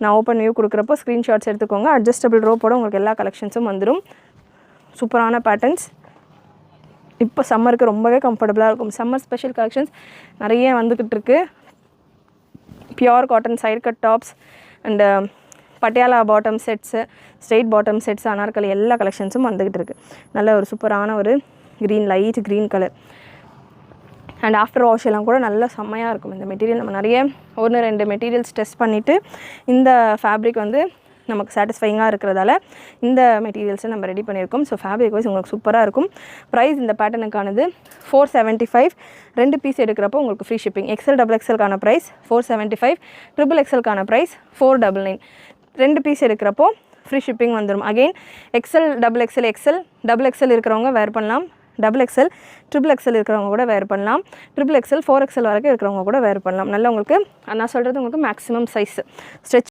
நான் open view கொடுக்குறப்போ screenshots எடுத்துக்கோங்க. Adjustable ரோப்போட உங்களுக்கு எல்லா கலெக்ஷன்ஸும் வந்துடும். சூப்பரான பேட்டர்ன்ஸ். இப்போ சம்மருக்கு ரொம்பவே கம்ஃபர்டபுளாக இருக்கும். சம்மர் ஸ்பெஷல் கலெக்ஷன்ஸ் நிறைய வந்துக்கிட்டு இருக்குது. Pure cotton side cut tops and Patiala bottom sets, straight bottom sets, Anarkali எல்லா கலெக்ஷன்ஸும் வந்துக்கிட்டு இருக்குது. நல்ல ஒரு சூப்பரான ஒரு green, light green colour. And after wash எல்லாம் கூட நல்ல செம்மையாக இருக்கும். இந்த மெட்டீரியல் நம்ம நிறைய 1-2 மெட்டீரியல்ஸ் டெஸ்ட் பண்ணிவிட்டு இந்த ஃபேப்ரிக் வந்து நமக்கு சாட்டிஸ்ஃபைங்காக இருக்கிறதால இந்த மெட்டீரியல்ஸை நம்ம ரெடி பண்ணியிருக்கோம். ஸோ ஃபேப்ரிக் வைஸ் உங்களுக்கு சூப்பராக இருக்கும். ப்ரைஸ் இந்த பேட்டர்னுக்கானது 475. 2 பீஸ் எடுக்கிறப்போ உங்களுக்கு ஃப்ரீ ஷிப்பிங். XL XXLக்கான ப்ரைஸ் 475, XXXLக்கான ப்ரைஸ் 499. 2 பீஸ் எடுக்கிறப்போ ஃப்ரீ ஷிப்பிங் வந்துடும். அகெயின் XL XXL XL இருக்கிறவங்க வேர் பண்ணலாம். XXL XXL இருக்கிறவங்க கூட வேர் பண்ணலாம். XXL 4XL வரைக்கும் இருக்கிறவங்க கூட வேர் பண்ணலாம். நல்லா உங்களுக்கு நான் சொல்கிறது உங்களுக்கு மேக்ஸிமம் சைஸ் ஸ்ட்ரெச்